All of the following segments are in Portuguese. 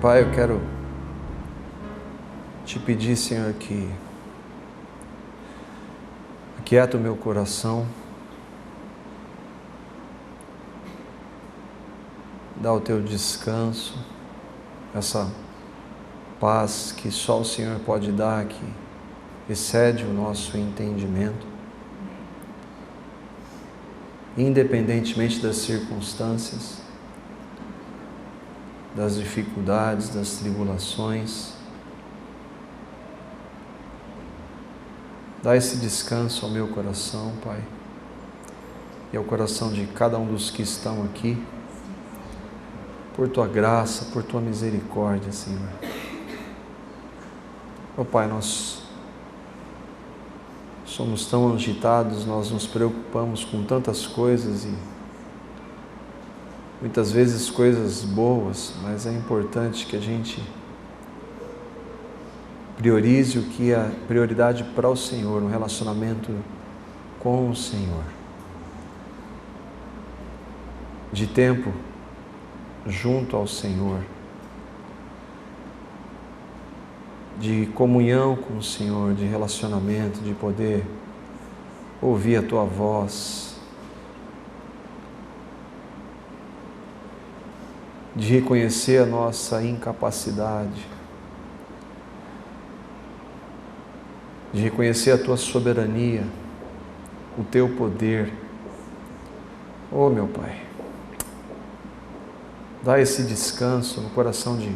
Pai, eu quero te pedir, Senhor, que aquieta o meu coração, dá o teu descanso, essa paz que só o Senhor pode dar, que excede o nosso entendimento, independentemente das circunstâncias, das dificuldades, das tribulações. Dá esse descanso ao meu coração, Pai, e ao coração de cada um dos que estão aqui, por Tua graça, por Tua misericórdia, Senhor. Ó Pai, nós somos tão agitados, nós nos preocupamos com tantas coisas e muitas vezes coisas boas, mas é importante que a gente priorize o que é prioridade para o Senhor, um relacionamento com o Senhor. De tempo junto ao Senhor, de comunhão com o Senhor, de relacionamento, de poder ouvir a Tua voz, de reconhecer a nossa incapacidade, de reconhecer a Tua soberania, o Teu poder. Oh, meu Pai, dá esse descanso no coração de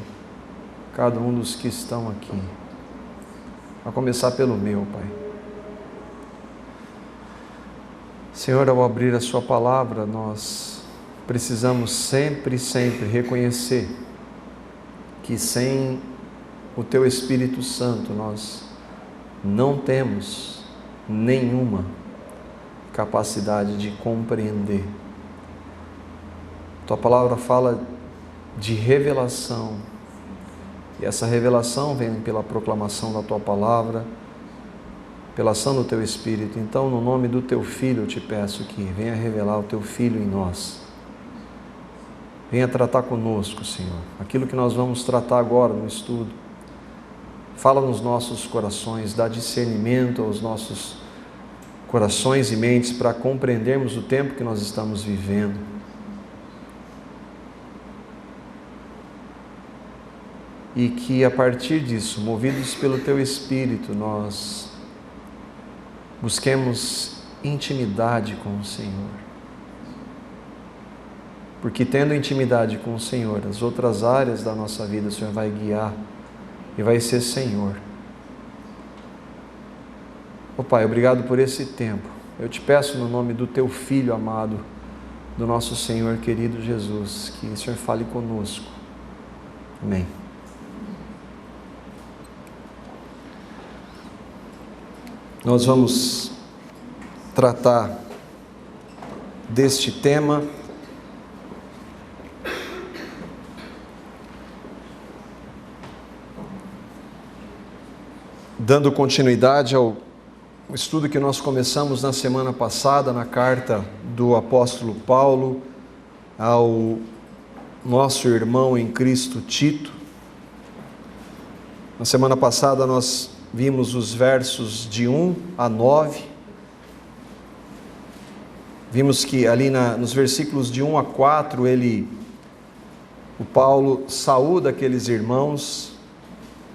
cada um dos que estão aqui, a começar pelo meu, Pai. Senhor, ao abrir a Sua palavra, nós precisamos sempre reconhecer que sem o Teu Espírito Santo nós não temos nenhuma capacidade de compreender. Tua palavra fala de revelação, e essa revelação vem pela proclamação da Tua palavra, pela ação do Teu Espírito. Então, no nome do Teu Filho, eu te peço que venha revelar o Teu Filho em nós. Venha tratar conosco, Senhor, aquilo que nós vamos tratar agora no estudo. Fala nos nossos corações, dá discernimento aos nossos corações e mentes para compreendermos o tempo que nós estamos vivendo. E que a partir disso, movidos pelo Teu Espírito, nós busquemos intimidade com o Senhor. Porque tendo intimidade com o Senhor, as outras áreas da nossa vida o Senhor vai guiar e vai ser Senhor. Ó Pai, obrigado por esse tempo. Eu te peço no nome do Teu Filho amado, do nosso Senhor querido Jesus, que o Senhor fale conosco. Amém. Nós vamos tratar deste tema dando continuidade ao estudo que nós começamos na semana passada, na carta do apóstolo Paulo ao nosso irmão em Cristo Tito. Na semana passada nós vimos os versos de 1 a 9. Vimos que ali nos versículos de 1 a 4, o Paulo saúda aqueles irmãos,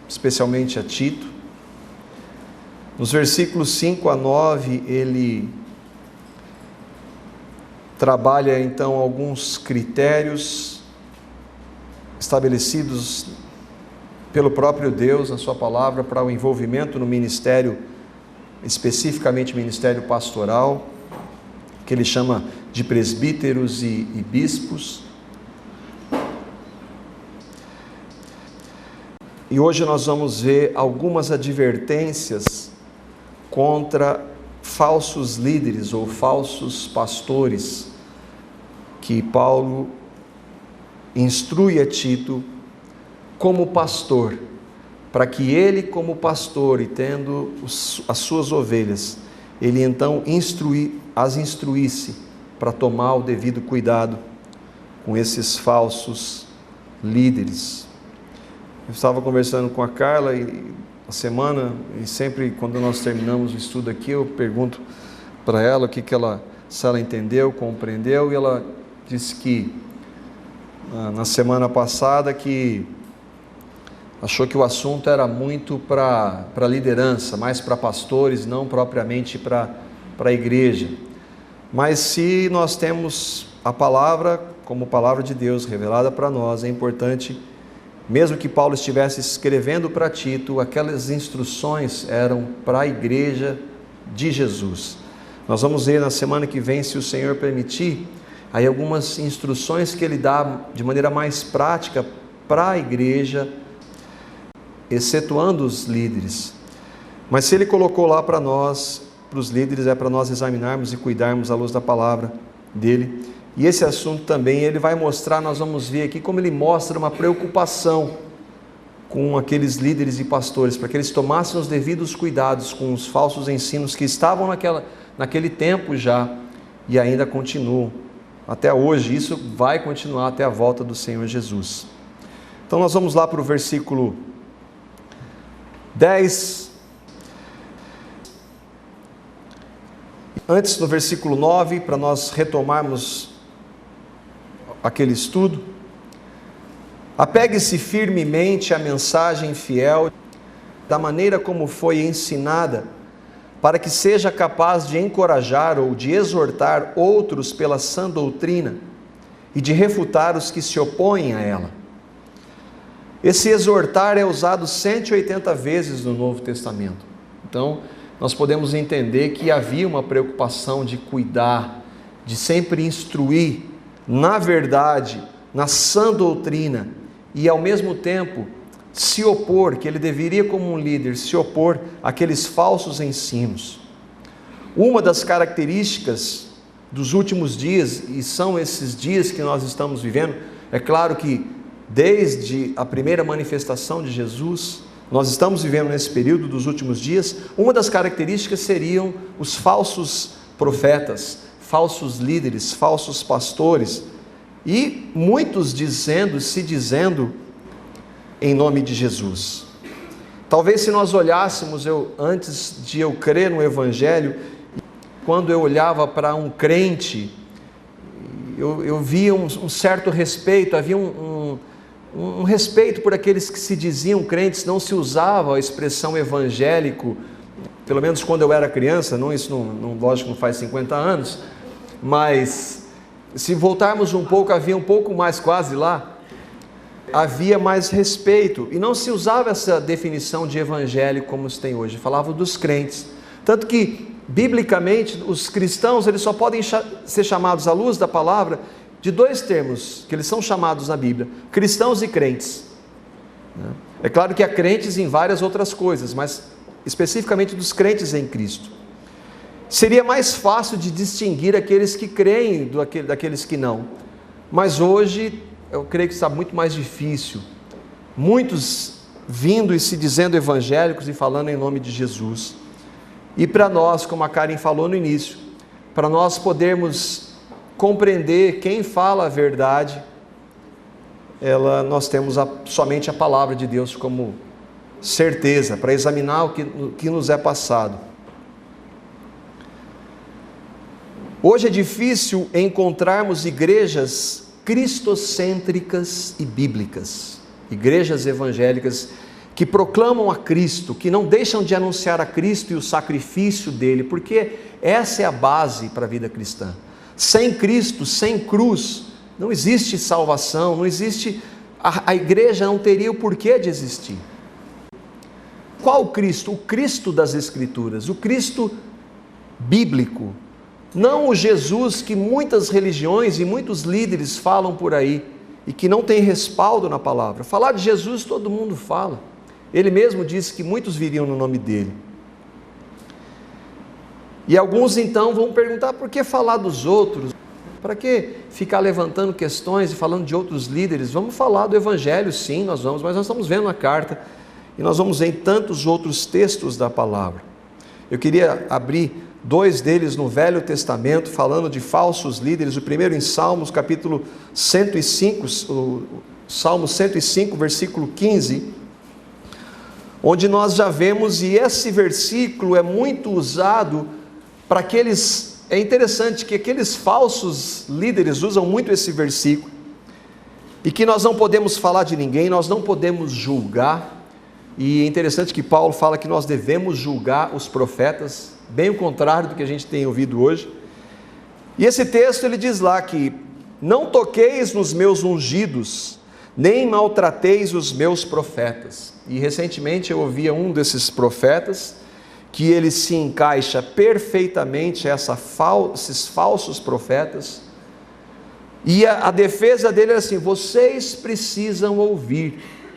especialmente a Tito. Nos versículos 5 a 9, ele trabalha então alguns critérios estabelecidos pelo próprio Deus na Sua palavra para o envolvimento no ministério, especificamente ministério pastoral, que ele chama de presbíteros e bispos. E hoje nós vamos ver algumas advertências contra falsos líderes ou falsos pastores que Paulo instrui a Tito como pastor, para que ele como pastor e tendo as suas ovelhas, ele então as instruísse para tomar o devido cuidado com esses falsos líderes. Eu estava conversando com a Carla a semana, e sempre quando nós terminamos o estudo aqui, eu pergunto para ela se ela entendeu, compreendeu, e ela disse que na semana passada que achou que o assunto era muito para liderança, mais para pastores, não propriamente para a igreja. Mas se nós temos a palavra como palavra de Deus revelada para nós, é importante, mesmo que Paulo estivesse escrevendo para Tito, aquelas instruções eram para a igreja de Jesus. Nós vamos ver na semana que vem, se o Senhor permitir, aí algumas instruções que ele dá de maneira mais prática para a igreja, excetuando os líderes. Mas se ele colocou lá para nós, para os líderes, é para nós examinarmos e cuidarmos à luz da palavra dele. E esse assunto também ele vai mostrar, nós vamos ver aqui como ele mostra uma preocupação com aqueles líderes e pastores, para que eles tomassem os devidos cuidados com os falsos ensinos que estavam naquele tempo já e ainda continuam até hoje. Isso vai continuar até a volta do Senhor Jesus. Então nós vamos lá para o versículo 10. Antes do versículo 9, para nós retomarmos aquele estudo. Apegue-se firmemente à mensagem fiel, da maneira como foi ensinada, para que seja capaz de encorajar ou de exortar outros pela sã doutrina e de refutar os que se opõem a ela. Esse exortar é usado 180 vezes no Novo Testamento. Então, nós podemos entender que havia uma preocupação de cuidar, de sempre instruir na verdade, na sã doutrina, e ao mesmo tempo se opor, que ele deveria como um líder se opor àqueles falsos ensinos. Uma das características dos últimos dias, e são esses dias que nós estamos vivendo, é claro que desde a primeira manifestação de Jesus, nós estamos vivendo nesse período dos últimos dias. Uma das características seriam os falsos profetas, falsos líderes, falsos pastores, e muitos se dizendo em nome de Jesus. Talvez se nós olhássemos, antes de eu crer no Evangelho, quando eu olhava para um crente, eu via um certo respeito, havia um respeito por aqueles que se diziam crentes. Não se usava a expressão evangélico, pelo menos quando eu era criança, lógico, não faz 50 anos, mas se voltarmos um pouco, havia um pouco mais quase lá, havia mais respeito, e não se usava essa definição de evangélico como se tem hoje, falava dos crentes. Tanto que, biblicamente, os cristãos eles só podem ser chamados à luz da palavra de dois termos, que eles são chamados na Bíblia: cristãos e crentes. É claro que há crentes em várias outras coisas, mas especificamente dos crentes em Cristo. Seria mais fácil de distinguir aqueles que creem daqueles que não, mas hoje eu creio que está muito mais difícil. Muitos vindo e se dizendo evangélicos e falando em nome de Jesus. E para nós, como a Karen falou no início, para nós podermos compreender quem fala a verdade, nós temos somente a palavra de Deus como certeza, para examinar o que nos é passado. Hoje é difícil encontrarmos igrejas cristocêntricas e bíblicas, igrejas evangélicas que proclamam a Cristo, que não deixam de anunciar a Cristo e o sacrifício dele, porque essa é a base para a vida cristã. Sem Cristo, sem cruz, não existe salvação, não existe, a igreja não teria o porquê de existir. Qual Cristo? O Cristo das Escrituras, o Cristo bíblico. Não o Jesus que muitas religiões e muitos líderes falam por aí e que não tem respaldo na palavra. Falar de Jesus todo mundo fala. Ele mesmo disse que muitos viriam no nome dele. E alguns então vão perguntar: por que falar dos outros? Para que ficar levantando questões e falando de outros líderes? Vamos falar do Evangelho, sim, nós vamos, mas nós estamos vendo a carta e nós vamos ver em tantos outros textos da palavra. Eu queria abrir dois deles no Velho Testamento, falando de falsos líderes. O primeiro em Salmos, capítulo 105, o Salmo 105, versículo 15. onde nós já vemos, e esse versículo é muito usado para aqueles, é interessante que aqueles falsos líderes usam muito esse versículo, e que nós não podemos falar de ninguém, nós não podemos julgar, e é interessante que Paulo fala que nós devemos julgar os profetas, bem o contrário do que a gente tem ouvido hoje. E esse texto ele diz lá que não toqueis nos meus ungidos, nem maltrateis os meus profetas. E recentemente eu ouvia um desses profetas, que ele se encaixa perfeitamente esses falsos profetas, e a defesa dele é assim: vocês precisam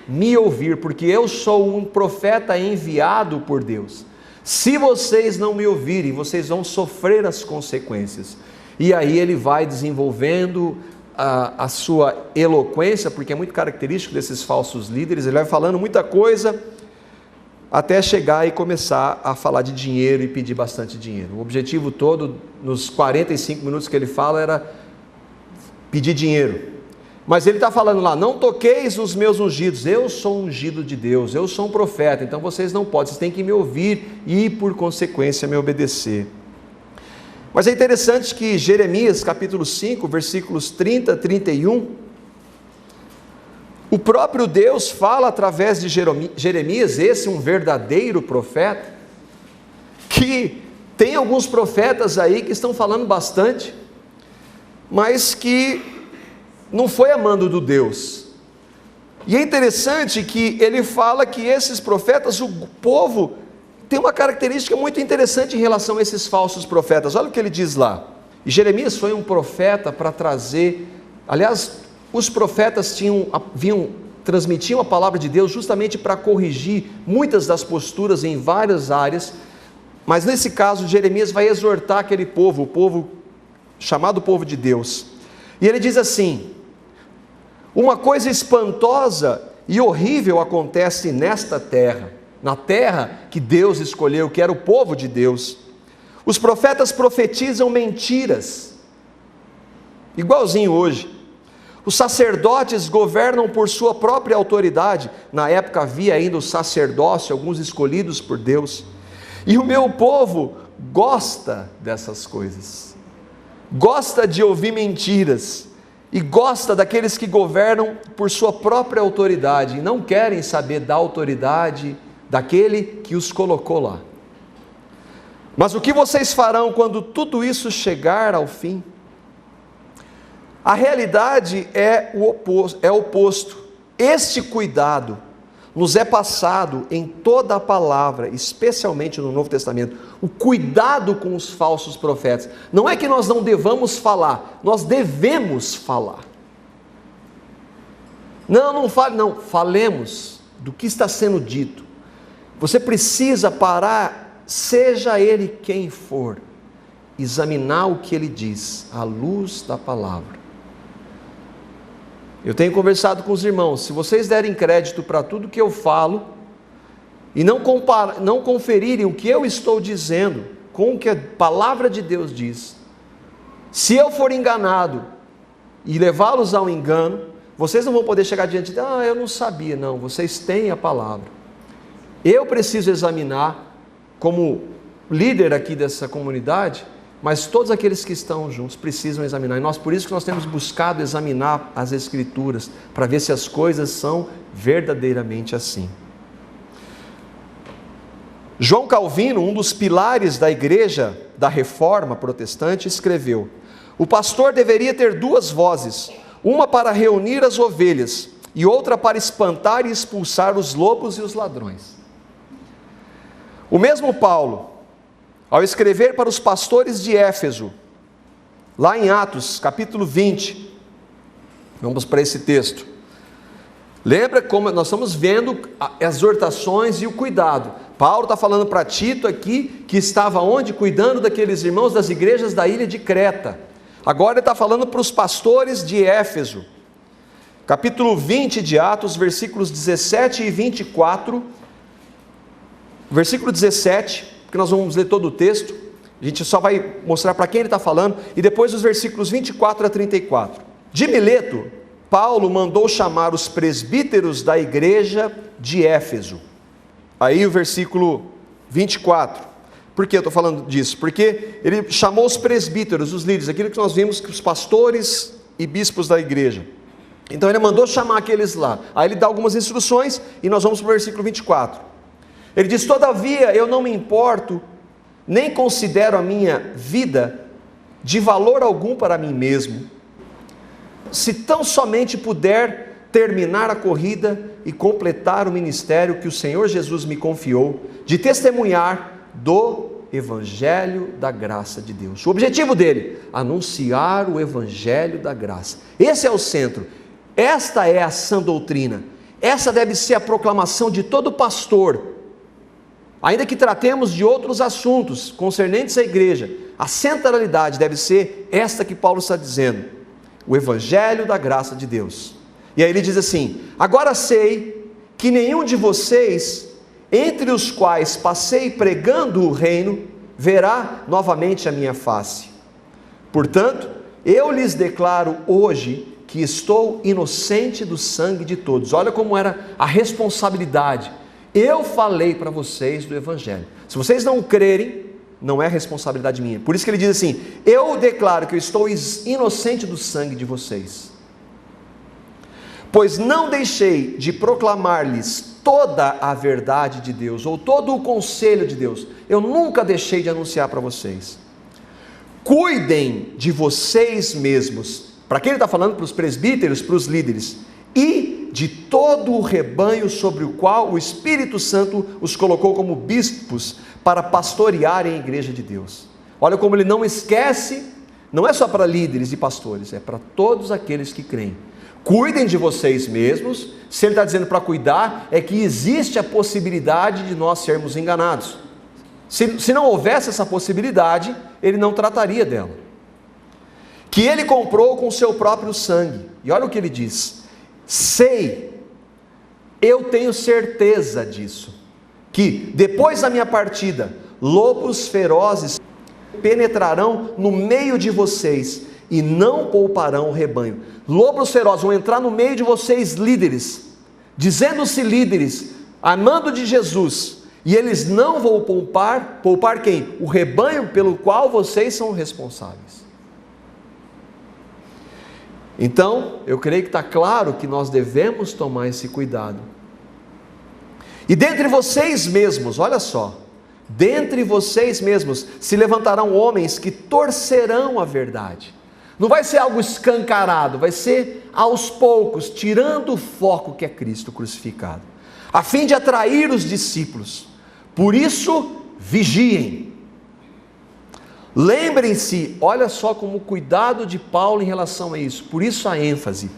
me ouvir, porque eu sou um profeta enviado por Deus. Se vocês não me ouvirem, vocês vão sofrer as consequências. E aí ele vai desenvolvendo a sua eloquência, porque é muito característico desses falsos líderes, ele vai falando muita coisa, até chegar e começar a falar de dinheiro e pedir bastante dinheiro. O objetivo todo, nos 45 minutos que ele fala, era pedir dinheiro. Mas ele está falando lá: não toqueis nos meus ungidos, eu sou ungido de Deus, eu sou um profeta, então vocês não podem, vocês têm que me ouvir e por consequência me obedecer. Mas é interessante que Jeremias capítulo 5, versículos 30 a 31, o próprio Deus fala através de Jeremias, esse um verdadeiro profeta, que tem alguns profetas aí que estão falando bastante, mas que não foi a mando do Deus. E é interessante que ele fala que esses profetas, o povo, tem uma característica muito interessante em relação a esses falsos profetas. Olha o que ele diz lá. E Jeremias foi um profeta para trazer, aliás, os profetas transmitiam a palavra de Deus justamente para corrigir muitas das posturas em várias áreas, mas nesse caso Jeremias vai exortar aquele povo, o povo chamado povo de Deus, e ele diz assim: uma coisa espantosa e horrível acontece nesta terra, na terra que Deus escolheu, que era o povo de Deus. Os profetas profetizam mentiras, igualzinho hoje. Os sacerdotes governam por sua própria autoridade. Na época havia ainda o sacerdócio, alguns escolhidos por Deus. E o meu povo gosta dessas coisas, gosta de ouvir mentiras, e gosta daqueles que governam por sua própria autoridade, e não querem saber da autoridade daquele que os colocou lá. Mas o que vocês farão quando tudo isso chegar ao fim? A realidade é o oposto. Este cuidado nos é passado em toda a palavra, especialmente no Novo Testamento. O cuidado com os falsos profetas. Não é que nós não devamos falar, nós devemos falar. Não fale, não, falemos do que está sendo dito. Você precisa parar, seja ele quem for, examinar o que ele diz, à luz da palavra. Eu tenho conversado com os irmãos, se vocês derem crédito para tudo que eu falo, e não conferirem o que eu estou dizendo com o que a palavra de Deus diz, se eu for enganado e levá-los ao engano, vocês não vão poder chegar diante de eu não sabia. Não, vocês têm a palavra. Eu preciso examinar, como líder aqui dessa comunidade, mas todos aqueles que estão juntos precisam examinar, e por isso que nós temos buscado examinar as Escrituras, para ver se as coisas são verdadeiramente assim. João Calvino, um dos pilares da igreja da Reforma Protestante, escreveu: o pastor deveria ter duas vozes, uma para reunir as ovelhas, e outra para espantar e expulsar os lobos e os ladrões. O mesmo Paulo, ao escrever para os pastores de Éfeso, lá em Atos, capítulo 20, vamos para esse texto. Lembra como nós estamos vendo as exortações e o cuidado. Paulo está falando para Tito aqui, que estava onde? Cuidando daqueles irmãos das igrejas da ilha de Creta. Agora ele está falando para os pastores de Éfeso. Capítulo 20 de Atos, versículos 17 e 24. Versículo 17... porque nós vamos ler todo o texto, a gente só vai mostrar para quem ele está falando, e depois os versículos 24 a 34. De Mileto, Paulo mandou chamar os presbíteros da igreja de Éfeso. Aí o versículo 24. Por que eu estou falando disso? Porque ele chamou os presbíteros, os líderes, aquilo que nós vimos que os pastores e bispos da igreja. Então ele mandou chamar aqueles lá. Aí ele dá algumas instruções e nós vamos para o versículo 24. Ele diz: todavia eu não me importo, nem considero a minha vida de valor algum para mim mesmo, se tão somente puder terminar a corrida e completar o ministério que o Senhor Jesus me confiou, de testemunhar do Evangelho da graça de Deus. O objetivo dele, anunciar o Evangelho da graça. Esse é o centro. Esta é a sã doutrina. Essa deve ser a proclamação de todo pastor. Ainda que tratemos de outros assuntos concernentes à igreja, a centralidade deve ser esta que Paulo está dizendo: o Evangelho da graça de Deus. E aí ele diz assim: agora sei que nenhum de vocês, entre os quais passei pregando o reino, verá novamente a minha face. Portanto, eu lhes declaro hoje que estou inocente do sangue de todos. Olha como era a responsabilidade. Eu falei para vocês do Evangelho. Se vocês não crerem, não é responsabilidade minha. Por isso que ele diz assim: eu declaro que eu estou inocente do sangue de vocês. Pois não deixei de proclamar-lhes toda a verdade de Deus, ou todo o conselho de Deus. Eu nunca deixei de anunciar para vocês. Cuidem de vocês mesmos. Para quem ele está falando? Para os presbíteros, para os líderes. E de todo o rebanho sobre o qual o Espírito Santo os colocou como bispos para pastorearem a igreja de Deus. Olha como ele não esquece, não é só para líderes e pastores, é para todos aqueles que creem. Cuidem de vocês mesmos. Se ele está dizendo para cuidar, é que existe a possibilidade de nós sermos enganados. Se não houvesse essa possibilidade, ele não trataria dela. Que ele comprou com o seu próprio sangue. E olha o que ele diz: sei, eu tenho certeza disso, que depois da minha partida, lobos ferozes penetrarão no meio de vocês e não pouparão o rebanho. Lobos ferozes vão entrar no meio de vocês, líderes, dizendo-se líderes, amando de Jesus, e eles não vão poupar quem? O rebanho pelo qual vocês são responsáveis. Então, eu creio que está claro que nós devemos tomar esse cuidado. E dentre vocês mesmos, olha só, dentre vocês mesmos se levantarão homens que torcerão a verdade. Não vai ser algo escancarado, vai ser aos poucos, tirando o foco que é Cristo crucificado, a fim de atrair os discípulos. Por isso, vigiem. Lembrem-se, olha só como o cuidado de Paulo em relação a isso, por isso a ênfase.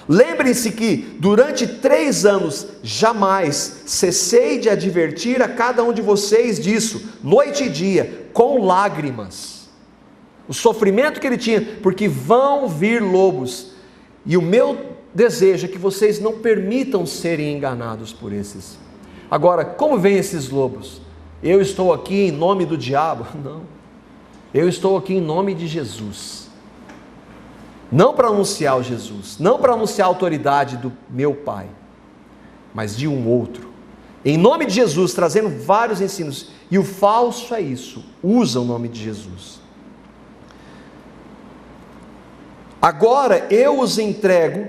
Lembrem-se que durante 3 anos jamais cessei de advertir a cada um de vocês disso, noite e dia, com lágrimas. O sofrimento que ele tinha, porque vão vir lobos, e o meu desejo é que vocês não permitam serem enganados por esses. Agora, como vêm esses lobos? Eu estou aqui em nome do diabo? Não, eu estou aqui em nome de Jesus, não para anunciar o Jesus, não para anunciar a autoridade do meu Pai, mas de um outro, em nome de Jesus, trazendo vários ensinos, e o falso é isso, usa o nome de Jesus. Agora eu os entrego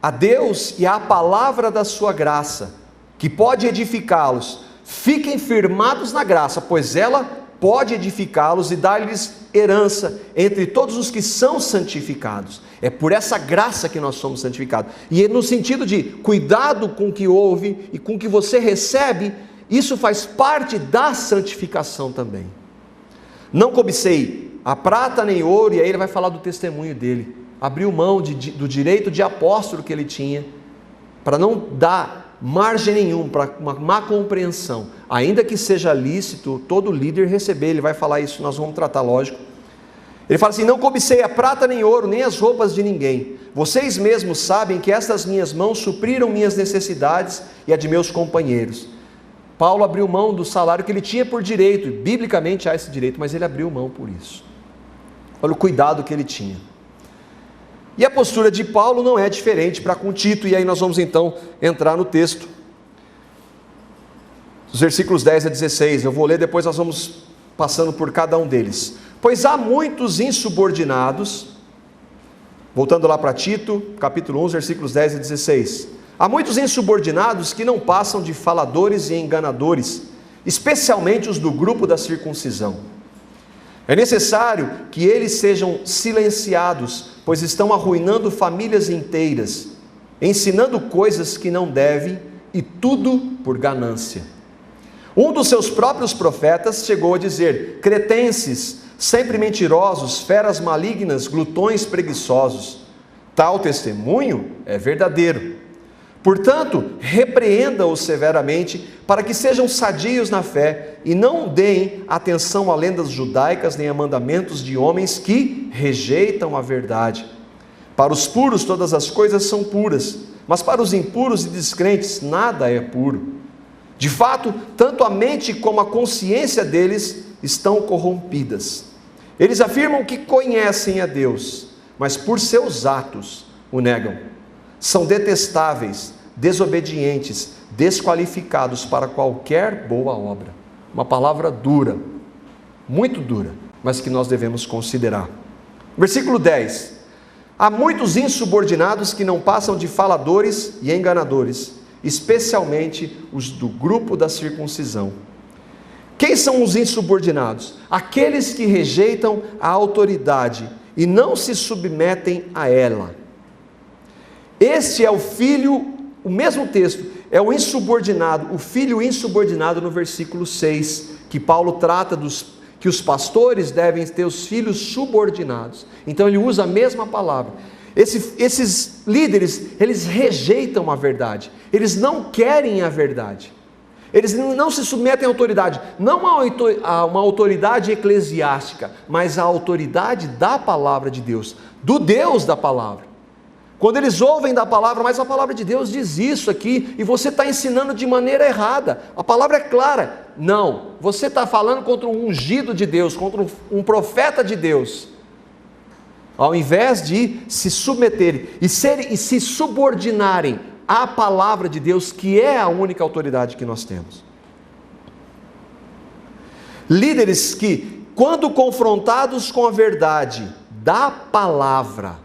a Deus e à palavra da sua graça, que pode edificá-los. Fiquem firmados na graça, pois ela pode edificá-los e dar-lhes herança entre todos os que são santificados. É por essa graça que nós somos santificados. E é no sentido de cuidado com o que ouve e com o que você recebe, isso faz parte da santificação também. Não cobicei a prata nem ouro, e aí ele vai falar do testemunho dele. Abriu mão do direito de apóstolo que ele tinha, para não dar margem nenhuma para uma má compreensão, ainda que seja lícito todo líder receber. Ele vai falar isso, nós vamos tratar, lógico. Ele fala assim: não cobicei a prata nem ouro, nem as roupas de ninguém. Vocês mesmos sabem que estas minhas mãos supriram minhas necessidades e a de meus companheiros. Paulo abriu mão do salário que ele tinha por direito, biblicamente há esse direito, mas ele abriu mão por isso. Olha o cuidado que ele tinha. E a postura de Paulo não é diferente para com Tito, e aí nós vamos então entrar no texto. Os versículos 10 a 16, eu vou ler, depois nós vamos passando por cada um deles. Pois há muitos insubordinados, voltando lá para Tito, capítulo 1, versículos 10 a 16. Há muitos insubordinados que não passam de faladores e enganadores, especialmente os do grupo da circuncisão. É necessário que eles sejam silenciados, pois estão arruinando famílias inteiras, ensinando coisas que não devem, e tudo por ganância. Um dos seus próprios profetas chegou a dizer: cretenses, sempre mentirosos, feras malignas, glutões preguiçosos. Tal testemunho é verdadeiro. Portanto, repreenda-os severamente, para que sejam sadios na fé e não deem atenção a lendas judaicas nem a mandamentos de homens que rejeitam a verdade. Para os puros todas as coisas são puras, mas para os impuros e descrentes nada é puro. De fato, tanto a mente como a consciência deles estão corrompidas. Eles afirmam que conhecem a Deus, mas por seus atos o negam. São detestáveis, desobedientes, desqualificados para qualquer boa obra. Uma palavra dura, muito dura, mas que nós devemos considerar. Versículo 10. Há muitos insubordinados que não passam de faladores e enganadores, especialmente os do grupo da circuncisão. Quem são os insubordinados? Aqueles que rejeitam a autoridade e não se submetem a ela. Este é o filho, o mesmo texto, é o insubordinado, o filho insubordinado no versículo 6, que Paulo trata que os pastores devem ter os filhos subordinados. Então ele usa a mesma palavra. Esses líderes, eles rejeitam a verdade, eles não querem a verdade, eles não se submetem à autoridade, não a uma autoridade eclesiástica, mas à autoridade da palavra de Deus, do Deus da palavra. Quando eles ouvem da palavra, mas a palavra de Deus diz isso aqui, e você está ensinando de maneira errada, a palavra é clara. Não, você está falando contra um ungido de Deus, contra um profeta de Deus. Ao invés de se submeterem e se subordinarem à palavra de Deus, que é a única autoridade que nós temos. Líderes que, quando confrontados com a verdade da palavra,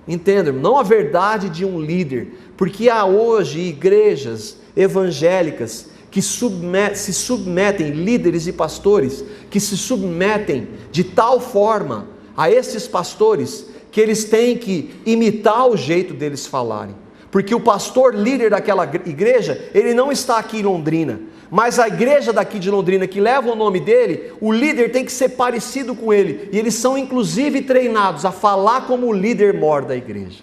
entendam, não a verdade de um líder, porque há hoje igrejas evangélicas que se submetem, líderes e pastores, que se submetem de tal forma a esses pastores, que eles têm que imitar o jeito deles falarem, porque o pastor líder daquela igreja, ele não está aqui em Londrina, mas a igreja daqui de Londrina, que leva o nome dele, o líder tem que ser parecido com ele, e eles são inclusive treinados a falar como o líder mor da igreja.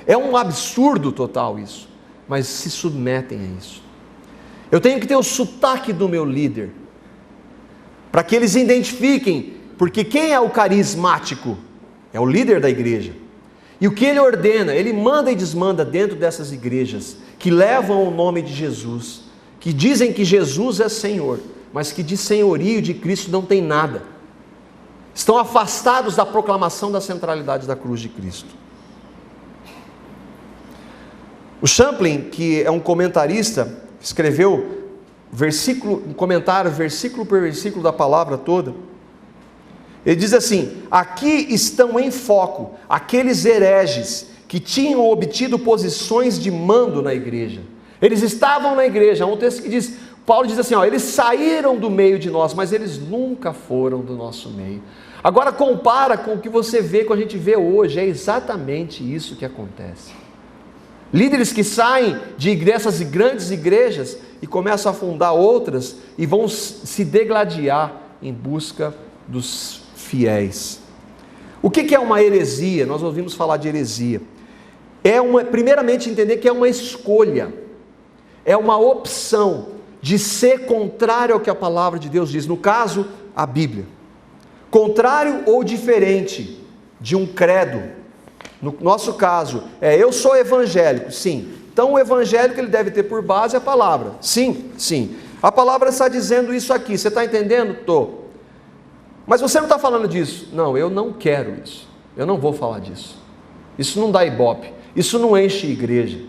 É um absurdo total isso, mas se submetem a isso. Eu tenho que ter o sotaque do meu líder, para que eles identifiquem, porque quem é o carismático? É o líder da igreja. E o que ele ordena, ele manda e desmanda dentro dessas igrejas, que levam o nome de Jesus, que dizem que Jesus é Senhor, mas que de senhorio de Cristo não tem nada. Estão afastados da proclamação da centralidade da cruz de Cristo. O Champlin, que é um comentarista, escreveu um comentário, versículo por versículo da palavra toda. Ele diz assim: aqui estão em foco aqueles hereges que tinham obtido posições de mando na igreja. Eles estavam na igreja. Há um texto que diz, Paulo diz assim, eles saíram do meio de nós, mas eles nunca foram do nosso meio. Agora compara com o que você vê, com a gente vê hoje, é exatamente isso que acontece. Líderes que saem dessas grandes igrejas e começam a fundar outras e vão se degladiar em busca dos fiéis. O que é uma heresia? Nós ouvimos falar de heresia. Primeiramente entender que é uma escolha, é uma opção de ser contrário ao que a palavra de Deus diz, no caso, a Bíblia. Contrário ou diferente de um credo. No nosso caso, eu sou evangélico, sim. Então o evangélico ele deve ter por base a palavra. Sim, sim. A palavra está dizendo isso aqui, você está entendendo? Estou. Mas você não está falando disso. Não, eu não quero isso. Eu não vou falar disso. Isso não dá ibope. Isso não enche igreja.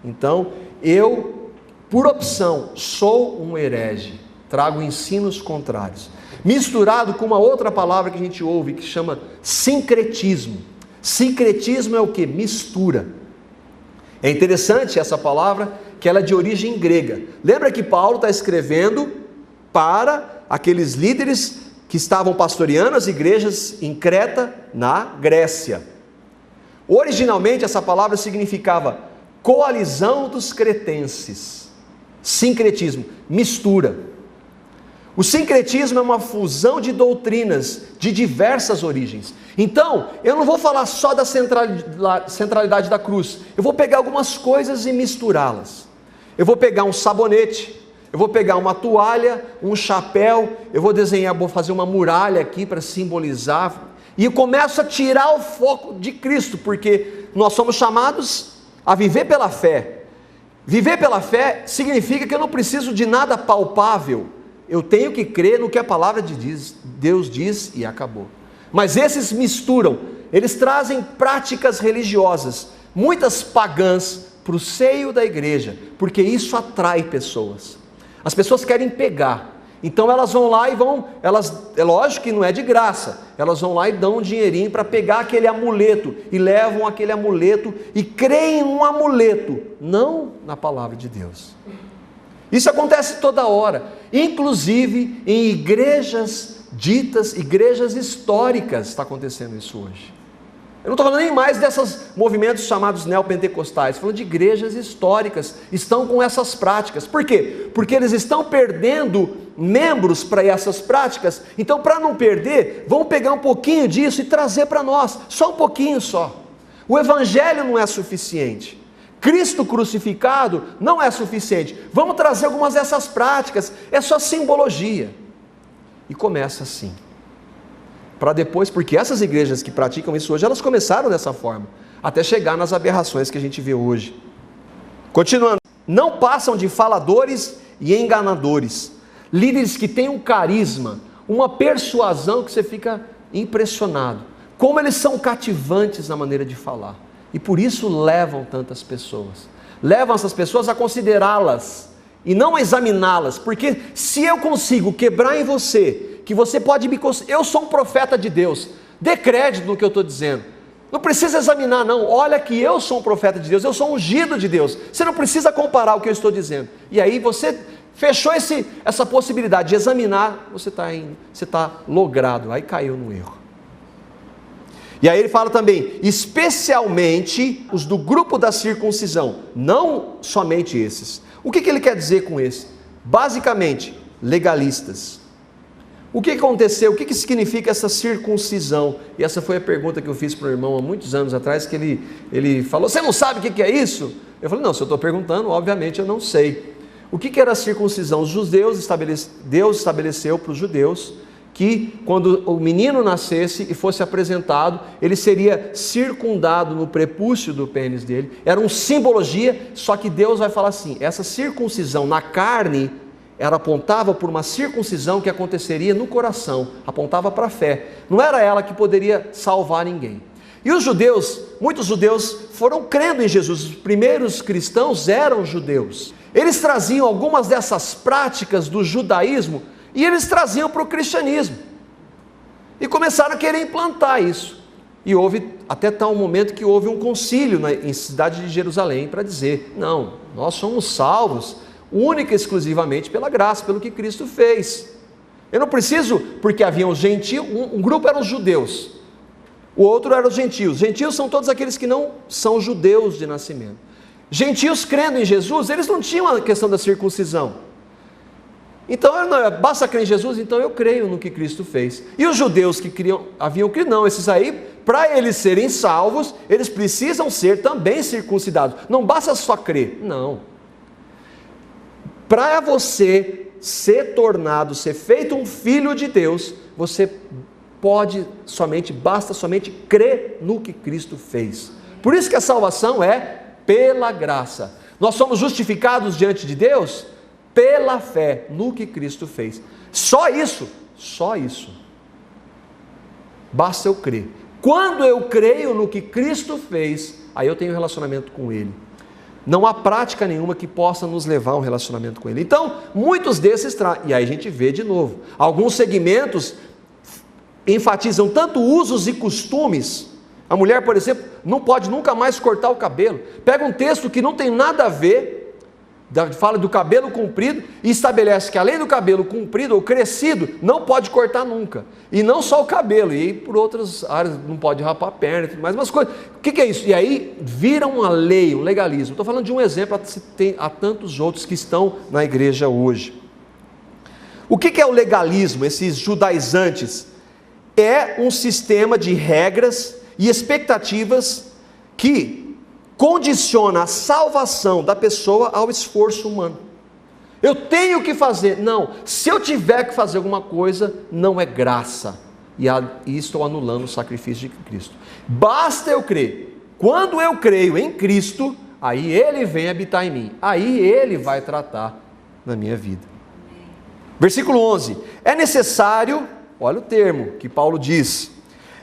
Então, eu por opção, sou um herege, trago ensinos contrários, misturado com uma outra palavra que a gente ouve, que chama sincretismo. Sincretismo é o que? Mistura. É interessante essa palavra, que ela é de origem grega. Lembra que Paulo está escrevendo para aqueles líderes que estavam pastoreando as igrejas em Creta, na Grécia. Originalmente essa palavra significava coalizão dos cretenses. Sincretismo, mistura. O sincretismo é uma fusão de doutrinas de diversas origens. Então, eu não vou falar só da centralidade da cruz. Eu vou pegar algumas coisas e misturá-las. Eu vou pegar um sabonete, eu vou pegar uma toalha, um chapéu, eu vou fazer uma muralha aqui para simbolizar. E eu começo a tirar o foco de Cristo, porque nós somos chamados a viver pela fé. Viver pela fé significa que eu não preciso de nada palpável. Eu tenho que crer no que a palavra de Deus diz e acabou. Mas esses misturam, eles trazem práticas religiosas, muitas pagãs, para o seio da igreja, porque isso atrai pessoas. As pessoas querem pegar, então elas vão lá e é lógico que não é de graça, elas vão lá e dão um dinheirinho para pegar aquele amuleto, e levam aquele amuleto e creem num amuleto, não na palavra de Deus. Isso acontece toda hora, inclusive em igrejas ditas, igrejas históricas, está acontecendo isso hoje. Eu não estou falando nem mais desses movimentos chamados neopentecostais, estou falando de igrejas históricas, estão com essas práticas. Por quê? Porque eles estão perdendo membros para essas práticas, então para não perder, vão pegar um pouquinho disso e trazer para nós, só um pouquinho só. O evangelho não é suficiente. Cristo crucificado não é suficiente. Vamos trazer algumas dessas práticas, é só simbologia. E começa assim. Para depois, porque essas igrejas que praticam isso hoje, elas começaram dessa forma, até chegar nas aberrações que a gente vê hoje. Continuando, não passam de faladores e enganadores, líderes que têm um carisma, uma persuasão que você fica impressionado, como eles são cativantes na maneira de falar. E por isso levam tantas pessoas. Levam essas pessoas a considerá-las e não a examiná-las. Porque se eu consigo quebrar em você, que você pode me considerar, eu sou um profeta de Deus, dê crédito no que eu estou dizendo. Não precisa examinar não, olha que eu sou um profeta de Deus, eu sou ungido de Deus. Você não precisa comparar o que eu estou dizendo. E aí você fechou essa possibilidade de examinar, você está logrado, aí caiu no erro. E aí ele fala também, especialmente os do grupo da circuncisão, não somente esses. O que ele quer dizer com esse? Basicamente, legalistas. O que aconteceu? O que significa essa circuncisão? E essa foi a pergunta que eu fiz para o irmão há muitos anos atrás, que ele falou, você não sabe o que é isso? Eu falei, não, se eu estou perguntando, obviamente eu não sei. O que era a circuncisão? Os judeus, Deus estabeleceu para os judeus, que quando o menino nascesse e fosse apresentado, ele seria circundado no prepúcio do pênis dele. Era uma simbologia, só que Deus vai falar assim, essa circuncisão na carne, ela apontava por uma circuncisão que aconteceria no coração, apontava para a fé. Não era ela que poderia salvar ninguém. E os judeus, muitos judeus foram crendo em Jesus, os primeiros cristãos eram judeus. Eles traziam algumas dessas práticas do judaísmo, e eles traziam para o cristianismo, e começaram a querer implantar isso, e houve, até tal momento que houve um concílio em cidade de Jerusalém, para dizer, não, nós somos salvos, única e exclusivamente pela graça, pelo que Cristo fez, eu não preciso, porque havia os gentios, um grupo eram os judeus, o outro eram os gentios são todos aqueles que não são judeus de nascimento, gentios crendo em Jesus, eles não tinham a questão da circuncisão, então, basta crer em Jesus, então eu creio no que Cristo fez. E os judeus que haviam crido, não, esses aí, para eles serem salvos, eles precisam ser também circuncidados. Não basta só crer, não. Para você ser feito um filho de Deus, você basta somente crer no que Cristo fez. Por isso que a salvação é pela graça. Nós somos justificados diante de Deus pela fé no que Cristo fez. Só isso. Basta eu crer. Quando eu creio no que Cristo fez, aí eu tenho relacionamento com Ele. Não há prática nenhuma que possa nos levar a um relacionamento com Ele. Então, muitos desses e aí a gente vê de novo, alguns segmentos enfatizam tanto usos e costumes. A mulher, por exemplo, não pode nunca mais cortar o cabelo. Pega um texto que não tem nada a ver, fala do cabelo comprido, e estabelece que além do cabelo comprido ou crescido, não pode cortar nunca. E não só o cabelo, e por outras áreas, não pode rapar a perna e tudo mais, mas coisas. O que é isso? E aí vira uma lei, um legalismo. Estou falando de um exemplo, há tantos outros que estão na igreja hoje. O que é o legalismo, esses judaizantes? É um sistema de regras e expectativas que condiciona a salvação da pessoa ao esforço humano. Eu tenho que fazer. Não, se eu tiver que fazer alguma coisa, não é graça. E estou anulando o sacrifício de Cristo. Basta eu crer. Quando eu creio em Cristo, aí Ele vem habitar em mim. Aí Ele vai tratar na minha vida. Versículo 11. É necessário, olha o termo que Paulo diz.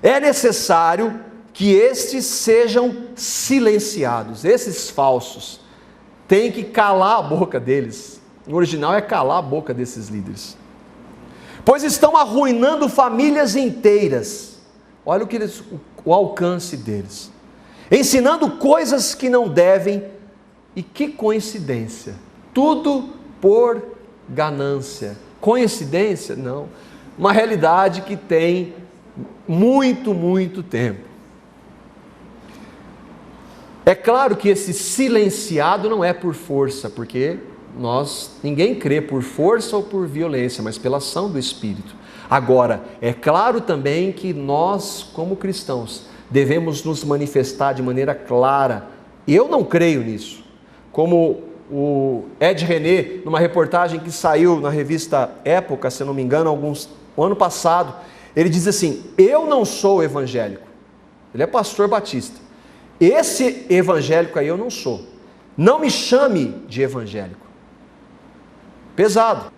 É necessário que estes sejam silenciados. Esses falsos tem que calar a boca deles. No original é calar a boca desses líderes, pois estão arruinando famílias inteiras. Olha o alcance deles, ensinando coisas que não devem. E que coincidência, tudo por ganância. Coincidência? Não, uma realidade que tem muito tempo. É claro que esse silenciado não é por força, porque ninguém crê por força ou por violência, mas pela ação do Espírito. Agora, é claro também que nós, como cristãos, devemos nos manifestar de maneira clara. Eu não creio nisso. Como o Ed René, numa reportagem que saiu na revista Época, se eu não me engano, ano passado, ele diz assim: eu não sou evangélico. Ele é pastor batista. Esse evangélico aí eu não sou. Não me chame de evangélico. Pesado.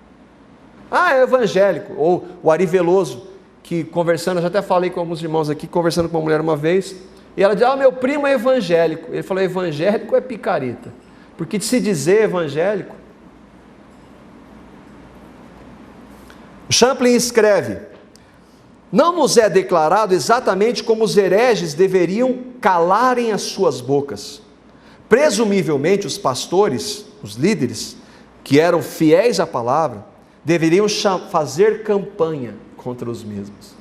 É evangélico. Ou o Ari Veloso, que conversando, eu já até falei com alguns irmãos aqui, conversando com uma mulher uma vez, e ela disse: meu primo é evangélico. Ele falou: evangélico é picareta, porque de se dizer evangélico. O Champlin escreve: não nos é declarado exatamente como os hereges deveriam calarem as suas bocas. Presumivelmente os pastores, os líderes, que eram fiéis à palavra, deveriam fazer campanha contra os mesmos.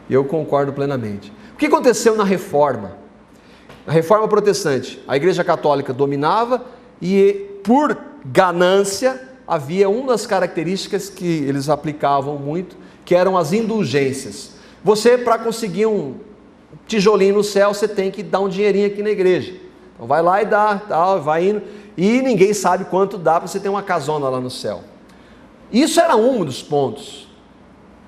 E eu concordo plenamente. O que aconteceu na Reforma? Na Reforma Protestante, a Igreja Católica dominava e, por ganância, havia uma das características que eles aplicavam muito, que eram as indulgências. Você, para conseguir um tijolinho no céu, você tem que dar um dinheirinho aqui na igreja. Então vai lá e dá, vai indo, e ninguém sabe quanto dá para você ter uma casona lá no céu. Isso era um dos pontos.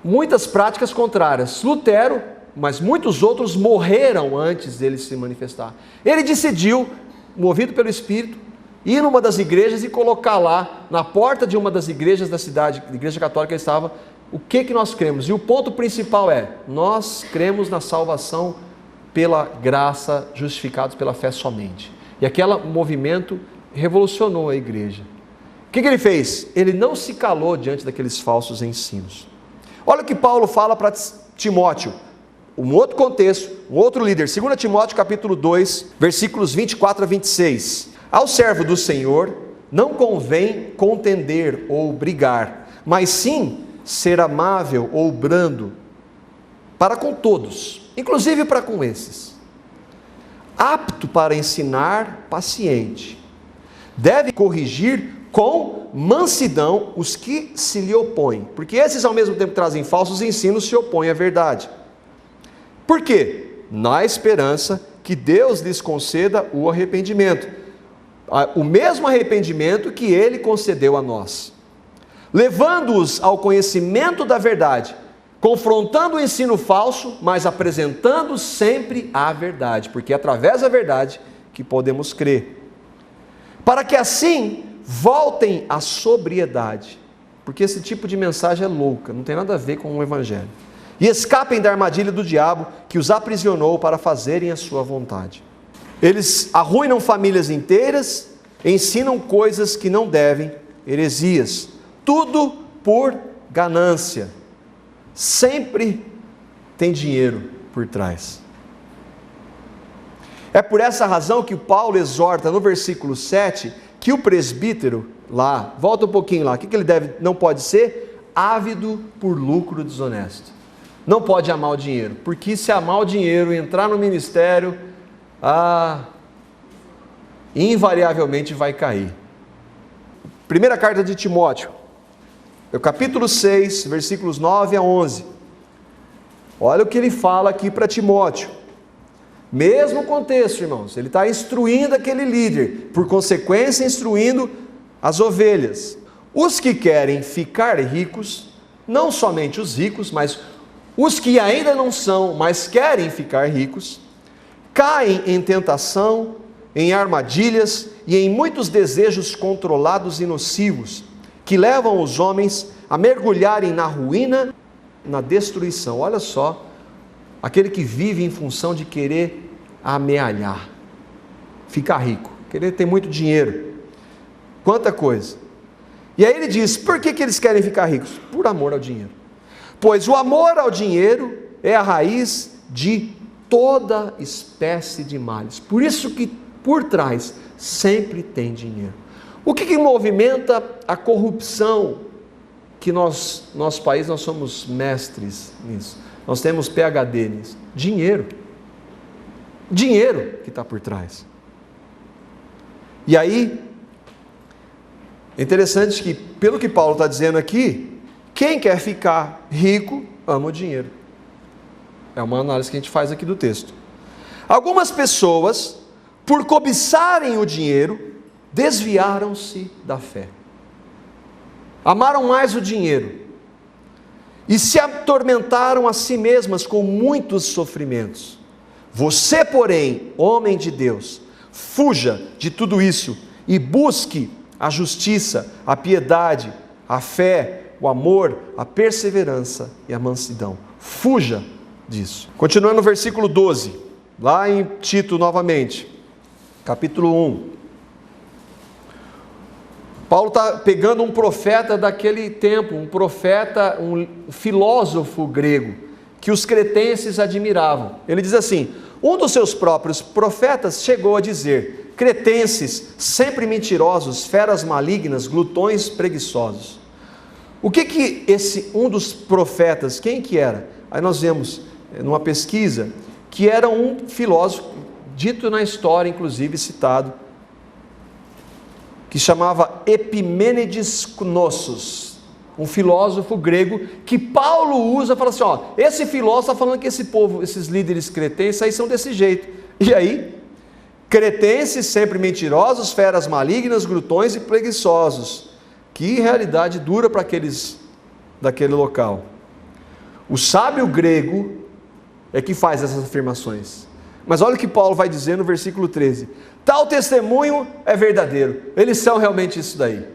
Muitas práticas contrárias. Lutero, mas muitos outros morreram antes dele se manifestar. Ele decidiu, movido pelo Espírito, ir numa das igrejas e colocar lá, na porta de uma das igrejas da cidade, a igreja católica estava, o que nós cremos. E o ponto principal é: nós cremos na salvação pela graça, justificados pela fé somente. E aquele movimento revolucionou a igreja. O que ele fez? Ele não se calou diante daqueles falsos ensinos. Olha o que Paulo fala para Timóteo, um outro contexto, um outro líder. 2 Timóteo capítulo 2, versículos 24 a 26. Ao servo do Senhor não convém contender ou brigar, mas sim ser amável ou brando para com todos, inclusive para com esses, apto para ensinar, paciente, deve corrigir com mansidão os que se lhe opõem, porque esses ao mesmo tempo trazem falsos ensinos, se opõem à verdade. Por quê? Na esperança que Deus lhes conceda o arrependimento, o mesmo arrependimento que Ele concedeu a nós, levando-os ao conhecimento da verdade, confrontando o ensino falso, mas apresentando sempre a verdade, porque é através da verdade que podemos crer, para que assim voltem à sobriedade, porque esse tipo de mensagem é louca, não tem nada a ver com o evangelho, e escapem da armadilha do diabo que os aprisionou para fazerem a sua vontade. Eles arruinam famílias inteiras, ensinam coisas que não devem, heresias. Tudo por ganância. Sempre tem dinheiro por trás. É por essa razão que Paulo exorta no versículo 7 que o presbítero lá, volta um pouquinho lá, o que ele não pode ser? Ávido por lucro desonesto. Não pode amar o dinheiro, porque se amar o dinheiro, entrar no ministério, invariavelmente vai cair. Primeira carta de Timóteo, o capítulo 6, versículos 9 a 11. Olha o que ele fala aqui para Timóteo. Mesmo contexto, irmãos, ele está instruindo aquele líder, por consequência instruindo as ovelhas. Os que querem ficar ricos, não somente os ricos, mas os que ainda não são, mas querem ficar ricos, caem em tentação, em armadilhas e em muitos desejos controlados e nocivos, que levam os homens a mergulharem na ruína, na destruição. Olha só, aquele que vive em função de querer amealhar, ficar rico, querer ter muito dinheiro, quanta coisa. E aí ele diz, por que eles querem ficar ricos? Por amor ao dinheiro. Pois o amor ao dinheiro é a raiz de toda espécie de males. Por isso que por trás sempre tem dinheiro. O que movimenta a corrupção? Que nosso país, nós somos mestres nisso. Nós temos PhD nisso. Dinheiro. Dinheiro que está por trás. E aí, é interessante que, pelo que Paulo está dizendo aqui, quem quer ficar rico, ama o dinheiro. É uma análise que a gente faz aqui do texto. Algumas pessoas, por cobiçarem o dinheiro, desviaram-se da fé. Amaram mais o dinheiro e se atormentaram a si mesmas com muitos sofrimentos. Você, porém, homem de Deus, fuja de tudo isso e busque a justiça, a piedade, a fé, o amor, a perseverança e a mansidão. Fuja disso. Continuando no versículo 12, lá em Tito novamente, capítulo 1. Paulo está pegando um profeta daquele tempo, um profeta, um filósofo grego, que os cretenses admiravam. Ele diz assim, um dos seus próprios profetas chegou a dizer, cretenses, sempre mentirosos, feras malignas, glutões preguiçosos. O que esse um dos profetas, quem que era? Aí nós vemos numa pesquisa que era um filósofo, dito na história, inclusive citado, que chamava Epimênides Knossos, um filósofo grego que Paulo usa, fala assim, esse filósofo está falando que esse povo, esses líderes cretenses aí são desse jeito. E aí, cretenses sempre mentirosos, feras malignas, glutões e preguiçosos. Que realidade dura para aqueles daquele local. O sábio grego é que faz essas afirmações. Mas olha o que Paulo vai dizer no versículo 13. Tal testemunho é verdadeiro. Eles são realmente isso daí.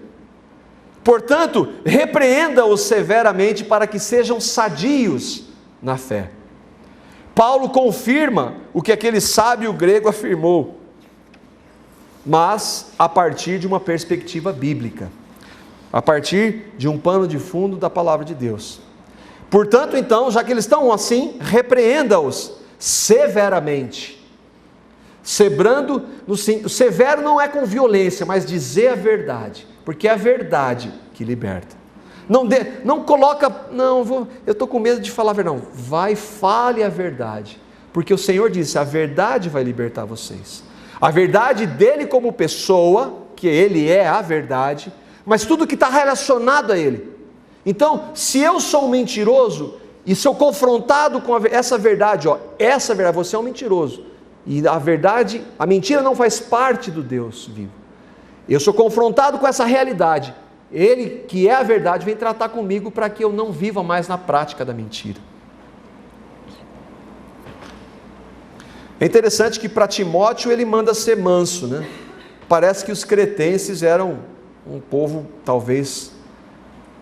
Portanto, repreenda-os severamente para que sejam sadios na fé. Paulo confirma o que aquele sábio grego afirmou, mas a partir de uma perspectiva bíblica, a partir de um pano de fundo da palavra de Deus. Portanto, então, já que eles estão assim, repreenda-os severamente. Sebrando, o severo não é com violência, mas dizer a verdade, porque é a verdade que liberta. Não coloca, eu estou com medo de falar a verdade. Não, vai, fale a verdade, porque o Senhor disse, a verdade vai libertar vocês. A verdade dele como pessoa, que ele é a verdade, mas tudo que está relacionado a ele. Então, se eu sou um mentiroso, e sou confrontado com essa verdade, você é um mentiroso, e a verdade, a mentira não faz parte do Deus vivo. Eu sou confrontado com essa realidade, ele que é a verdade vem tratar comigo para que eu não viva mais na prática da mentira. É interessante que para Timóteo ele manda ser manso, né? Parece que os cretenses eram um povo talvez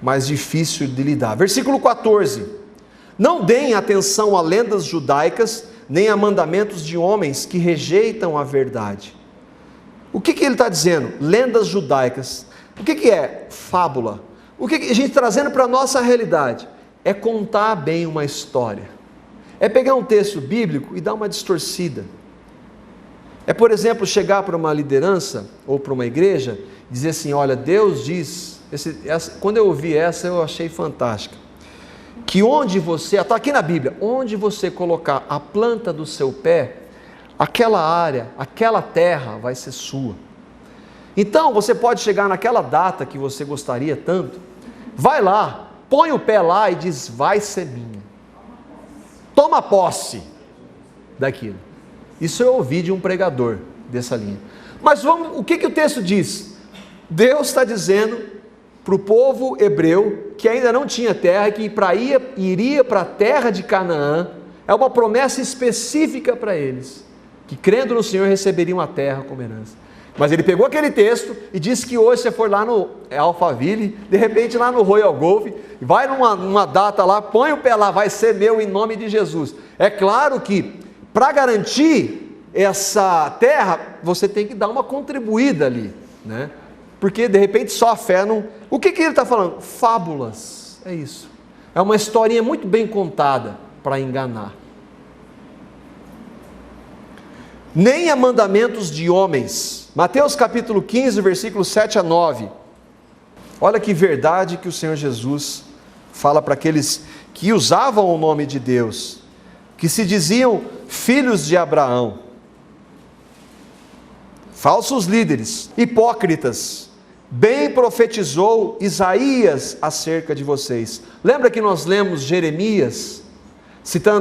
mais difícil de lidar. Versículo 14. Não deem atenção a lendas judaicas, nem a mandamentos de homens que rejeitam a verdade. O que ele está dizendo? Lendas judaicas. O que é fábula? O que a gente trazendo para a nossa realidade? É contar bem uma história. É pegar um texto bíblico e dar uma distorcida. É, por exemplo, chegar para uma liderança ou para uma igreja e dizer assim, olha, Deus diz, quando eu ouvi essa eu achei fantástica, que onde você, está aqui na Bíblia, onde você colocar a planta do seu pé, aquela área, aquela terra vai ser sua. Então você pode chegar naquela data que você gostaria tanto, vai lá, põe o pé lá e diz, vai ser minha. Toma posse daquilo. Isso eu ouvi de um pregador dessa linha. Mas o que o texto diz? Deus está dizendo para o povo hebreu, que ainda não tinha terra, que iria para a terra de Canaã, é uma promessa específica para eles, que crendo no Senhor receberiam a terra como herança. Mas ele pegou aquele texto e disse que hoje você for lá no Alphaville, de repente lá no Royal Golf, vai numa data lá, põe o pé lá, vai ser meu em nome de Jesus. É claro que para garantir essa terra, você tem que dar uma contribuída ali, né? Porque de repente só a fé não... O que ele está falando? Fábulas, é isso. É uma historinha muito bem contada para enganar. Nem a mandamentos de homens. Mateus capítulo 15, versículos 7 a 9. Olha que verdade que o Senhor Jesus fala para aqueles que usavam o nome de Deus, que se diziam filhos de Abraão. Falsos líderes, hipócritas. Bem profetizou Isaías acerca de vocês. Lembra que nós lemos Jeremias,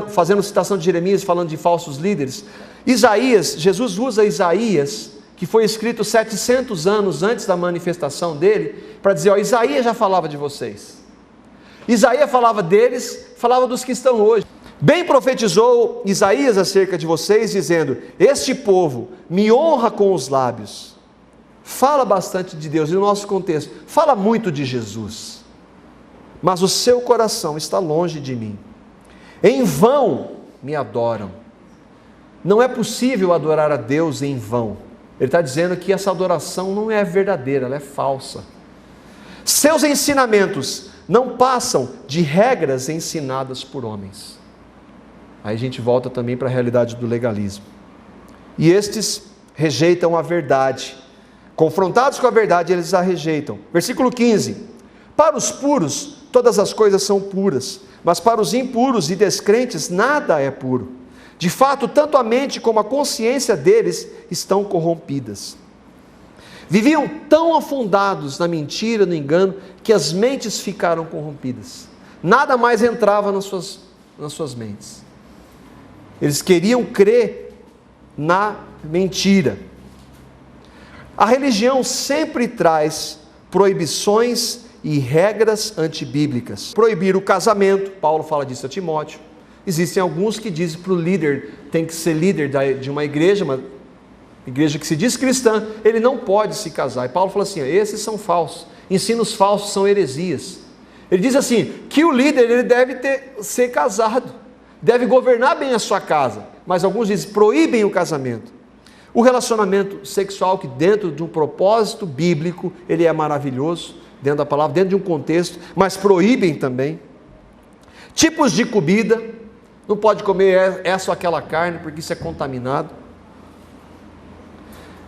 fazendo citação de Jeremias, falando de falsos líderes? Isaías, Jesus usa Isaías, que foi escrito 700 anos antes da manifestação dele, para dizer, ó, Isaías já falava de vocês. Isaías falava deles, falava dos que estão hoje. Bem profetizou Isaías acerca de vocês, dizendo, este povo me honra com os lábios, fala bastante de Deus, e no nosso contexto, fala muito de Jesus, mas o seu coração está longe de mim, em vão me adoram. Não é possível adorar a Deus em vão. Ele está dizendo que essa adoração não é verdadeira, ela é falsa. Seus ensinamentos não passam de regras ensinadas por homens. Aí a gente volta também para a realidade do legalismo. E estes rejeitam a verdade. Confrontados com a verdade, eles a rejeitam. Versículo 15. Para os puros, todas as coisas são puras, mas para os impuros e descrentes, nada é puro. De fato, tanto a mente como a consciência deles estão corrompidas. Viviam tão afundados na mentira, no engano, que as mentes ficaram corrompidas. Nada mais entrava nas suas mentes. Eles queriam crer na mentira. A religião sempre traz proibições e regras antibíblicas. Proibir o casamento, Paulo fala disso a Timóteo. Existem alguns que dizem para o líder, tem que ser líder de uma igreja que se diz cristã, ele não pode se casar. E Paulo fala assim, esses são falsos, ensinos falsos são heresias. Ele diz assim, que o líder ele deve ser casado, deve governar bem a sua casa, mas alguns dizem, proíbem o casamento. O relacionamento sexual, que dentro de um propósito bíblico, ele é maravilhoso, dentro da palavra, dentro de um contexto, mas proíbem também. Tipos de comida, não pode comer essa ou aquela carne, porque isso é contaminado.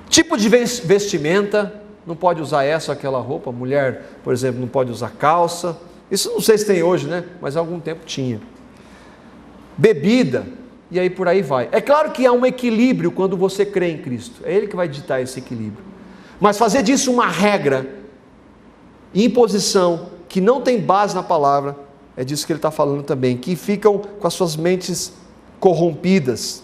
Tipo de vestimenta, não pode usar essa ou aquela roupa. Mulher, por exemplo, não pode usar calça. Isso não sei se tem hoje, né? Mas há algum tempo tinha. Bebida, e aí por aí vai. É claro que há um equilíbrio quando você crê em Cristo. É Ele que vai ditar esse equilíbrio. Mas fazer disso uma regra, imposição, que não tem base na palavra, é disso que ele está falando também, que ficam com as suas mentes corrompidas.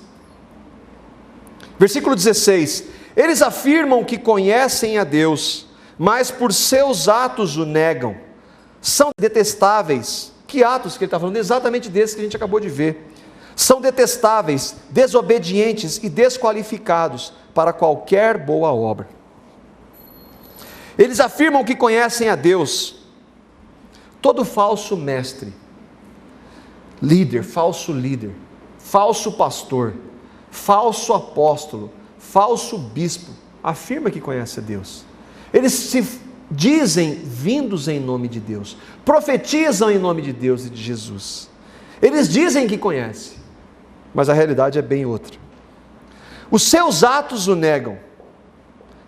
Versículo 16, eles afirmam que conhecem a Deus, mas por seus atos o negam, são detestáveis. Que atos que ele está falando? Exatamente desses que a gente acabou de ver. São detestáveis, desobedientes e desqualificados para qualquer boa obra. Eles afirmam que conhecem a Deus. Todo falso mestre, líder, falso líder, falso pastor, falso apóstolo, falso bispo, afirma que conhece a Deus. Eles se dizem vindos em nome de Deus, profetizam em nome de Deus e de Jesus. Eles dizem que conhecem, mas a realidade é bem outra. Os seus atos o negam.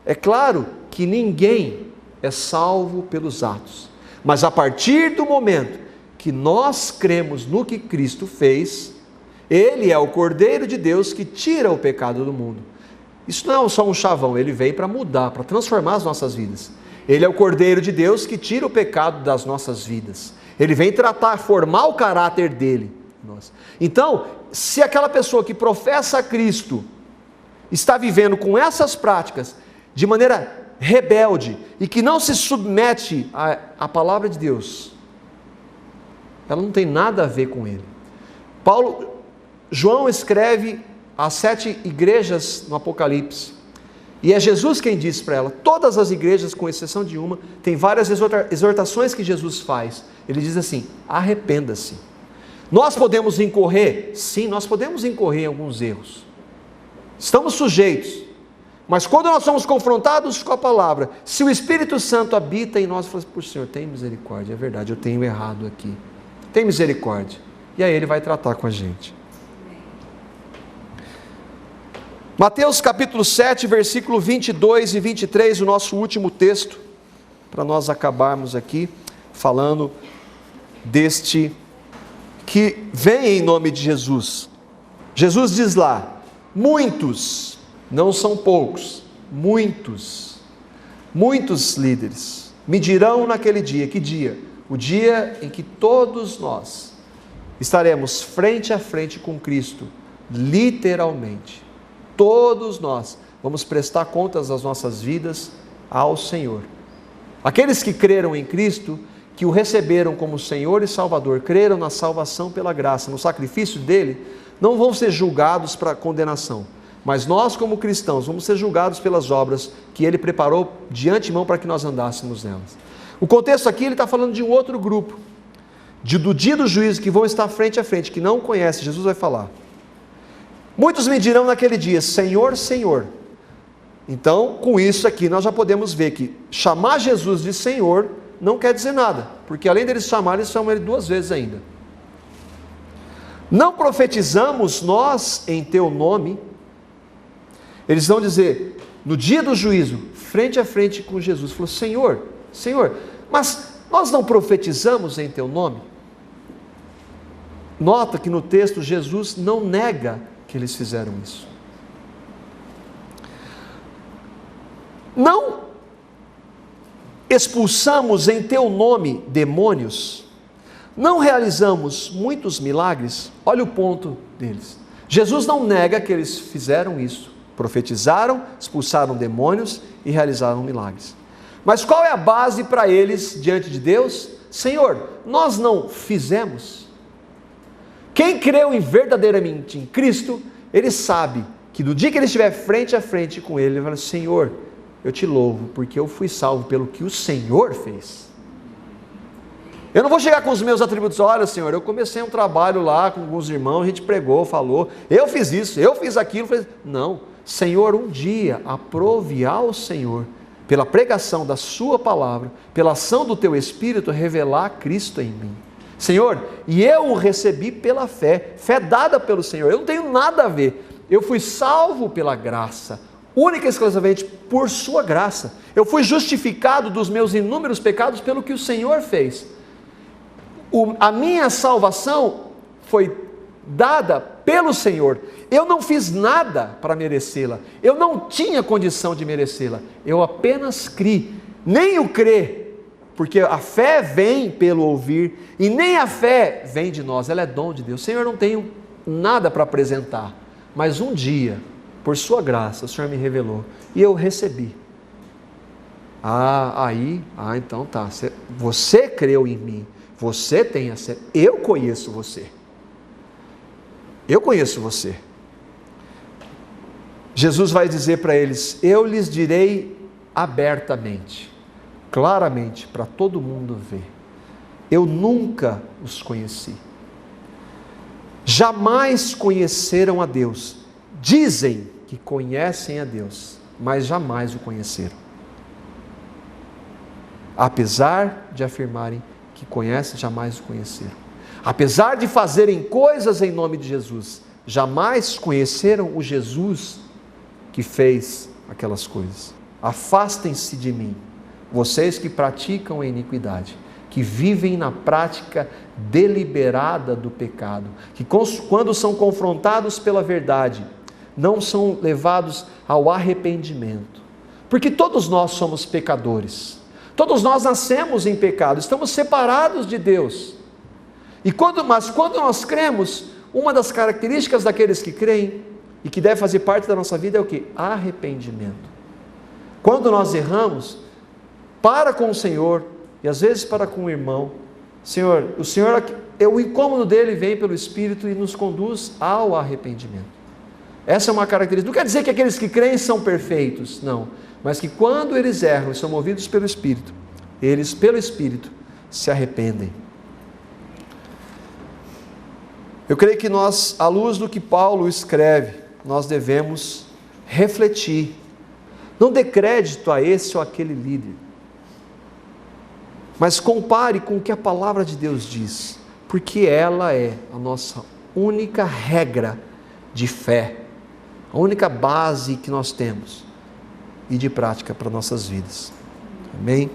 É claro que ninguém é salvo pelos atos, mas a partir do momento que nós cremos no que Cristo fez, Ele é o Cordeiro de Deus que tira o pecado do mundo. Isso não é só um chavão, Ele veio para mudar, para transformar as nossas vidas. Ele é o Cordeiro de Deus que tira o pecado das nossas vidas. Ele vem tratar, formar o caráter dele. Então, se aquela pessoa que professa Cristo está vivendo com essas práticas de maneira rebelde e que não se submete à palavra de Deus, ela não tem nada a ver com ele. João escreve às 7 igrejas no Apocalipse, e é Jesus quem diz para ela. Todas as igrejas, com exceção de uma, tem várias exortações que Jesus faz. Ele diz assim: arrependa-se. Nós podemos incorrer? Sim, nós podemos incorrer em alguns erros, estamos sujeitos, mas quando nós somos confrontados com a palavra, se o Espírito Santo habita em nós, fala assim: Senhor, tem misericórdia, é verdade, eu tenho errado aqui, tem misericórdia, e aí Ele vai tratar com a gente. Mateus capítulo 7, versículo 22 e 23, o nosso último texto, para nós acabarmos aqui, falando deste que vem em nome de Jesus. Jesus diz lá: muitos, não são poucos, muitos líderes me dirão naquele dia. Que dia? O dia em que todos nós estaremos frente a frente com Cristo, literalmente. Todos nós vamos prestar contas das nossas vidas ao Senhor. Aqueles que creram em Cristo, que o receberam como Senhor e Salvador, creram na salvação pela graça, no sacrifício dele, não vão ser julgados para condenação, mas nós como cristãos vamos ser julgados pelas obras que ele preparou de antemão para que nós andássemos nelas. O contexto aqui, ele está falando de um outro grupo, do dia do juízo, que vão estar frente a frente, que não conhece. Jesus vai falar: muitos me dirão naquele dia: Senhor, Senhor. Então, com isso aqui, nós já podemos ver que chamar Jesus de Senhor não quer dizer nada, porque além deles chamarem, eles chamam Ele 2 vezes ainda. Não profetizamos nós em Teu nome? Eles vão dizer, no dia do juízo, frente a frente com Jesus, falou: Senhor, Senhor, mas nós não profetizamos em Teu nome? Nota que no texto Jesus não nega que eles fizeram isso. Não expulsamos em Teu nome demônios? Não realizamos muitos milagres? Olha o ponto deles. Jesus não nega que eles fizeram isso, profetizaram, expulsaram demônios e realizaram milagres. Mas qual é a base para eles diante de Deus? Senhor, nós não fizemos? Quem creu verdadeiramente em Cristo, ele sabe que no dia que ele estiver frente a frente com ele, ele vai falar: Senhor, eu te louvo, porque eu fui salvo pelo que o Senhor fez. Eu não vou chegar com os meus atributos: olha, Senhor, eu comecei um trabalho lá com alguns irmãos, a gente pregou, falou, eu fiz isso, eu fiz aquilo. Não, Senhor, um dia aprove ao Senhor, pela pregação da sua palavra, pela ação do teu Espírito, revelar Cristo em mim. Senhor, e eu o recebi pela fé, fé dada pelo Senhor. Eu não tenho nada a ver, eu fui salvo pela graça, única e exclusivamente por sua graça. Eu fui justificado dos meus inúmeros pecados pelo que o Senhor fez. A minha salvação foi dada pelo Senhor. Eu não fiz nada para merecê-la, eu não tinha condição de merecê-la, eu apenas criei. Nem o crer, porque a fé vem pelo ouvir, e nem a fé vem de nós, ela é dom de Deus. Senhor, eu não tenho nada para apresentar, mas um dia, por sua graça, o Senhor me revelou, e eu recebi. Então tá, você creu em mim, você tem acesso, eu conheço você. Eu conheço você. Jesus vai dizer para eles: eu lhes direi abertamente, claramente, para todo mundo ver, eu nunca os conheci. jamais conheceram a Deus. Dizem que conhecem a Deus, mas jamais o conheceram. Apesar de afirmarem que conhecem, jamais o conheceram. Apesar de fazerem coisas em nome de Jesus, jamais conheceram o Jesus que fez aquelas coisas. Afastem-se de mim, vocês que praticam a iniquidade, que vivem na prática deliberada do pecado, que quando são confrontados pela verdade, não são levados ao arrependimento. Porque todos nós somos pecadores. Todos nós nascemos em pecado, estamos separados de Deus. Mas quando nós cremos, uma das características daqueles que creem e que deve fazer parte da nossa vida é o quê? Arrependimento. Quando nós erramos, para com o Senhor e às vezes para com o irmão, o incômodo dele vem pelo Espírito e nos conduz ao arrependimento. Essa é uma característica. Não quer dizer que aqueles que creem são perfeitos, não. Mas que quando eles erram e são movidos pelo Espírito, eles, pelo Espírito, se arrependem. Eu creio que nós, à luz do que Paulo escreve, nós devemos refletir. Não dê crédito a esse ou aquele líder, mas compare com o que a palavra de Deus diz, porque ela é a nossa única regra de fé, a única base que nós temos e de prática para nossas vidas. Amém?